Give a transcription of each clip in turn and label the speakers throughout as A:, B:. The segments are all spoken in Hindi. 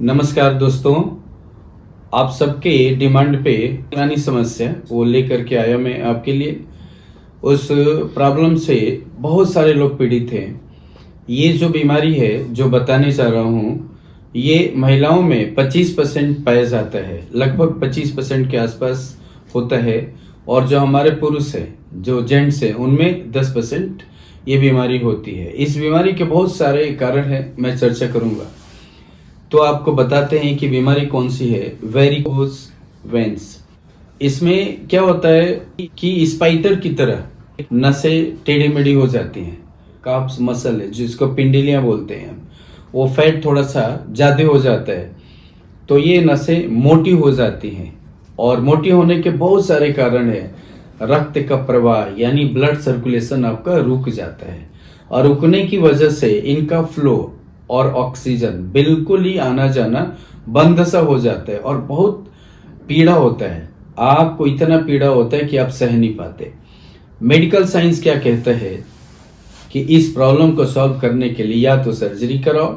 A: नमस्कार दोस्तों, आप सबके डिमांड पे पुरानी समस्या वो लेकर के आया मैं आपके लिए। उस प्रॉब्लम से बहुत सारे लोग पीड़ित हैं। ये जो बीमारी है जो बताने जा रहा हूँ, ये महिलाओं में 25% पाया जाता है, लगभग 25% के आसपास होता है। और जो हमारे पुरुष है, जो जेंट्स है, उनमें 10% ये बीमारी होती है। इस बीमारी के बहुत सारे कारण हैं, मैं चर्चा करूँगा। तो आपको बताते हैं कि बीमारी कौन सी है। Varicose veins. इसमें क्या होता है कि स्पाइडर की तरह नसें टेढ़ी मेढ़ी हो जाती हैं। काफ्स मसल है जिसको पिंडलियां बोलते हैं, वो फैट थोड़ा सा ज़्यादा हो जाता है तो ये नसें मोटी हो जाती हैं। और मोटी होने के बहुत सारे कारण है। रक्त का प्रवाह यानी ब्लड सर्कुलेशन आपका रुक जाता है, और रुकने की वजह से इनका फ्लो और ऑक्सीजन बिल्कुल ही आना जाना बंद सा हो जाता है, और बहुत पीड़ा होता है। आपको इतना पीड़ा होता है कि आप सह नहीं पाते। मेडिकल साइंस क्या कहता है कि इस प्रॉब्लम को सॉल्व करने के लिए या तो सर्जरी कराओ,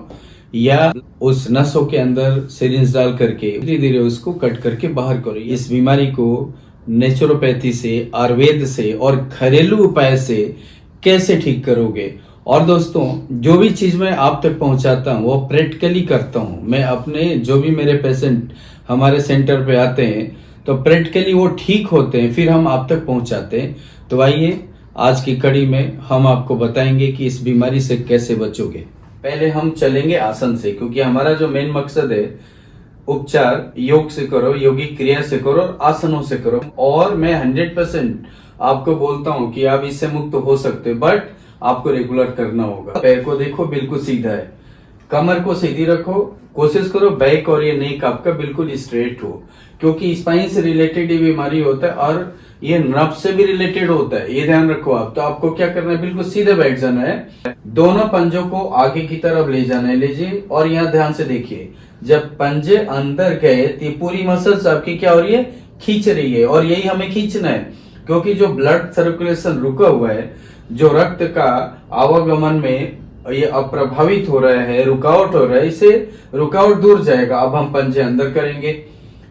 A: या उस नसों के अंदर सिरिंज डाल करके धीरे धीरे उसको कट करके बाहर करो। इस बीमारी को नेचुरोपैथी से, आयुर्वेद से और घरेलू उपाय से कैसे ठीक करोगे। और दोस्तों, जो भी चीज मैं आप तक पहुंचाता हूं वो प्रैक्टिकली करता हूं। मैं अपने जो भी मेरे पेशेंट हमारे सेंटर पे आते हैं तो प्रैक्टिकली वो ठीक होते हैं, फिर हम आप तक पहुंचाते हैं। तो आइए, आज की कड़ी में हम आपको बताएंगे कि इस बीमारी से कैसे बचोगे। पहले हम चलेंगे आसन से, क्योंकि हमारा जो मेन मकसद है उपचार योग से करो, योगिक क्रिया से करो, आसनों से करो। और मैं 100% आपको बोलता हूं कि आप इससे मुक्त हो सकते हो, बट आपको रेगुलर करना होगा। पैर को देखो, बिल्कुल सीधा है। कमर को सीधी रखो, कोशिश करो बैक और ये नेक आपका बिल्कुल स्ट्रेट हो, क्योंकि स्पाइन से रिलेटेड ये बीमारी होता है और ये नर्व से भी रिलेटेड होता है, ये ध्यान रखो आप। तो आपको क्या करना है, बिल्कुल सीधे बैठ जाना है। दोनों पंजों को आगे की तरफ ले जाना है, लीजिए। और यहाँ ध्यान से देखिए, जब पंजे अंदर गए तो पूरी मसल्स आपकी क्या हो रही है, खींच रही है। और यही हमें खींचना है, क्योंकि जो ब्लड सर्कुलेशन रुका हुआ है, जो रक्त का आवागमन में ये अप्रभावित हो रहा है, रुकावट हो रहा है, इसे रुकावट दूर जाएगा। अब हम पंजे अंदर करेंगे।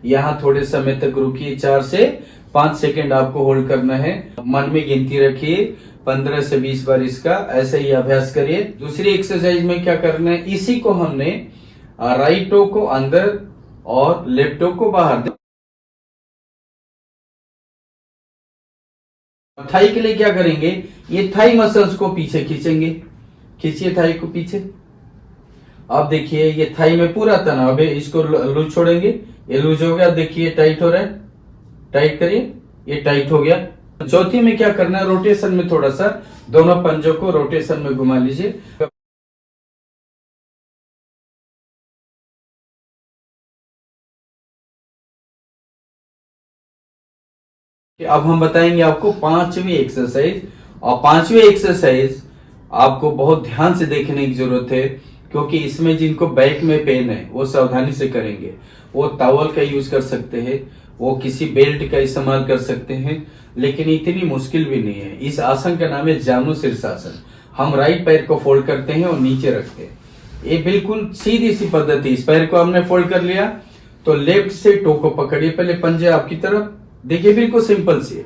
A: यहाँ थोड़े समय तक रुकिए, 4 से 5 सेकेंड आपको होल्ड करना है। मन में गिनती रखिए, 15 से 20 बार इसका ऐसे ही अभ्यास करिए। दूसरी एक्सरसाइज में क्या करना है, इसी को हमने राइट टो को अंदर और लेफ्ट टो को बाहर। थाई के लिए क्या करेंगे, ये थाई मसल्स को पीछे खींचेंगे। खींचिए थाई को पीछे। अब देखिए, ये थाई में पूरा तनाव है, इसको लूज छोड़ेंगे, ये लूज हो गया। देखिए टाइट हो रहा है, टाइट करिए, ये टाइट हो गया। चौथी में क्या करना है, रोटेशन में थोड़ा सा दोनों पंजों को रोटेशन में घुमा लीजिए। अब हम बताएंगे आपको 5वीं एक्सरसाइज। और 5वीं एक्सरसाइज आपको बहुत ध्यान से देखने की जरूरत है, क्योंकि इसमें जिनको बैक में पेन है वो सावधानी से करेंगे। वो टॉवल का यूज कर सकते हैं, वो किसी बेल्ट का इस्तेमाल कर सकते हैं, लेकिन इतनी मुश्किल भी नहीं है। इस आसन का नाम है जानु शीर्षासन। हम राइट पैर को फोल्ड करते हैं और नीचे रखते हैं। ये बिल्कुल सीधी सी पद्धति। इस पैर को हमने फोल्ड कर लिया तो लेफ्ट से टो को पकड़िए, पहले पंजे आपकी तरफ। देखिए बिल्कुल सिंपल सी है,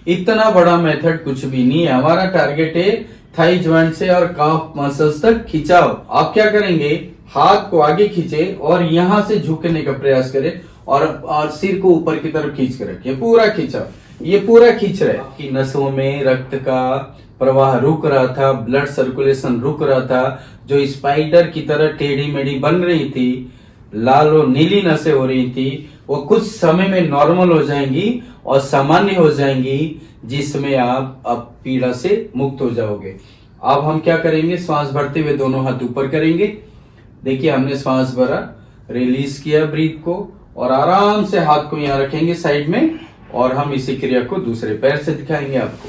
A: इतना बड़ा मेथड कुछ भी नहीं है। हमारा टारगेट है थाई ज्वाइंट से और काफ मसल्स तक खिंचाव। आप क्या करेंगे, हाथ को आगे खींचे और यहां से झुकने का प्रयास करें, और सिर को ऊपर की तरफ खींच कर रखिए, पूरा खिंचाव। ये पूरा खींच रहा है कि नसों में रक्त का प्रवाह रुक रहा था, ब्लड सर्कुलेशन रुक रहा था। जो स्पाइडर की तरह टेढ़ी मेढ़ी बन रही थी, लाल और नीली नसें हो रही थी, वो कुछ समय में नॉर्मल हो जाएंगी और सामान्य हो जाएंगी, जिसमें आप अब पीड़ा से मुक्त हो जाओगे। अब हम क्या करेंगे, श्वास भरते हुए दोनों हाथ ऊपर करेंगे। देखिए हमने श्वास भरा, रिलीज किया ब्रीथ को, और आराम से हाथ को यहाँ रखेंगे साइड में, और हम इसी क्रिया को दूसरे पैर से दिखाएंगे आपको।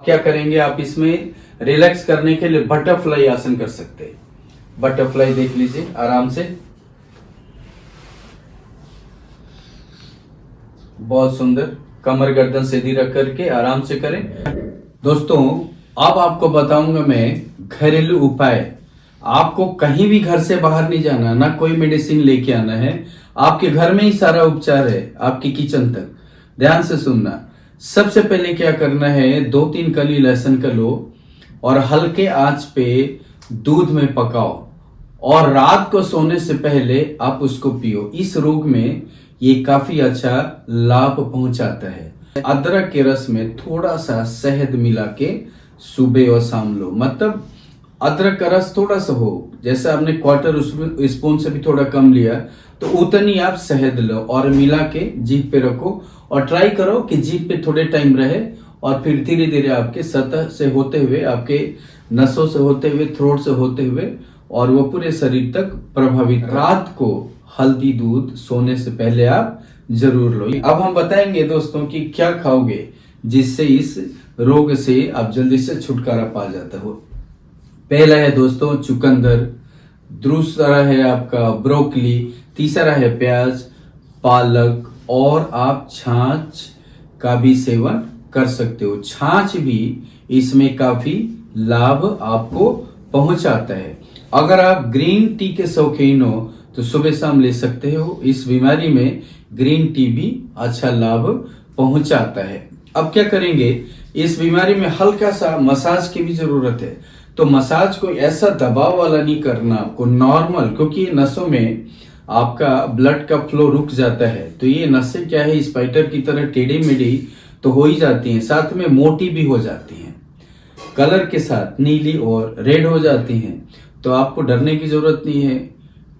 A: क्या करेंगे, आप इसमें रिलैक्स करने के लिए बटरफ्लाई आसन कर सकते हैं। बटरफ्लाई देख लीजिए आराम से, बहुत सुंदर। कमर गर्दन सीधी रख करके आराम से करें। दोस्तों, अब आपको बताऊंगा मैं घरेलू उपाय। आपको कहीं भी घर से बाहर नहीं जाना, ना कोई मेडिसिन लेके आना है, आपके घर में ही सारा उपचार है, आपके किचन तक। ध्यान से सुनना। सबसे पहले क्या करना है, 2-3 कली लहसुन का लो और हल्के आंच पे दूध में पकाओ और रात को सोने से पहले आप उसको पियो। इस रोग में ये काफी अच्छा लाभ पहुंचाता है। अदरक के रस में थोड़ा सा शहद मिला के सुबह और शाम लो। मतलब अदरक का रस थोड़ा सा हो, जैसे आपने क्वार्टर स्पून से भी थोड़ा कम लिया, तो उतनी आप शहद लो और मिला के जीभ पे रखो और ट्राई करो कि जीभ पे थोड़े टाइम रहे और फिर धीरे धीरे आपके सतह से होते हुए, आपके नसों से होते हुए, थ्रोट से होते हुए और वो पूरे शरीर तक प्रभावित। रात को हल्दी दूध सोने से पहले आप जरूर लो। अब हम बताएंगे दोस्तों कि क्या खाओगे जिससे इस रोग से आप जल्दी से छुटकारा पा जाते हो। पहला है दोस्तों चुकंदर, दूसरा है आपका ब्रोकली, तीसरा है प्याज, पालक और आप छाछ का भी सेवन कर सकते हो। छाछ भी इसमें काफी लाभ आपको पहुंचाता है। अगर आप ग्रीन टी के शौकीन हो तो सुबह शाम ले सकते हो। इस बीमारी में ग्रीन टी भी अच्छा लाभ पहुंचाता है। अब क्या करेंगे, इस बीमारी में हल्का सा मसाज की भी जरूरत है। तो मसाज को ऐसा दबाव वाला नहीं करना आपको, नॉर्मल, क्योंकि नसों में आपका ब्लड का फ्लो रुक जाता है। तो ये नसें क्या है, स्पाइडर की तरह टेढ़ी मेढ़ी तो हो ही जाती हैं, साथ में मोटी भी हो जाती हैं, कलर के साथ नीली और रेड हो जाती हैं। तो आपको डरने की जरूरत नहीं है,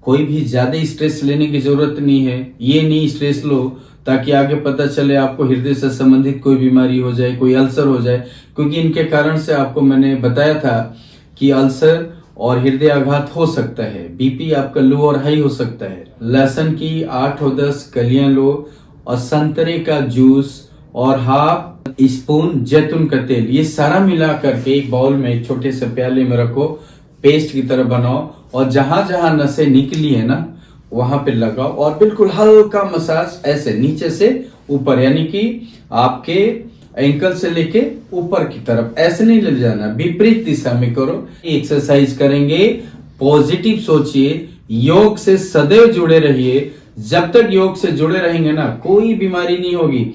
A: कोई भी ज्यादा स्ट्रेस लेने की जरूरत नहीं है। ये नहीं स्ट्रेस लो ताकि आगे पता चले आपको हृदय से संबंधित कोई बीमारी हो जाए, कोई अल्सर हो जाए, क्योंकि इनके कारण से आपको मैंने बताया था कि अल्सर और हृदय आघात हो सकता है, बीपी आपका लो और हाई हो सकता है। लहसुन की 8 और 10 कलियां लो और संतरे का जूस और हाफ स्पून जैतून का तेल, ये सारा मिला करके एक बाउल में, एक छोटे से प्याले में रखो, पेस्ट की तरह बनाओ और जहां जहां नसें निकली है ना वहां पे लगाओ और बिल्कुल हल्का मसाज, ऐसे नीचे से ऊपर, यानी कि आपके एंकल से लेके ऊपर की तरफ, ऐसे नहीं ले जाना, विपरीत दिशा में करो। एक्सरसाइज करेंगे, पॉजिटिव सोचिए, योग से सदैव जुड़े रहिए। जब तक योग से जुड़े रहेंगे ना, कोई बीमारी नहीं होगी।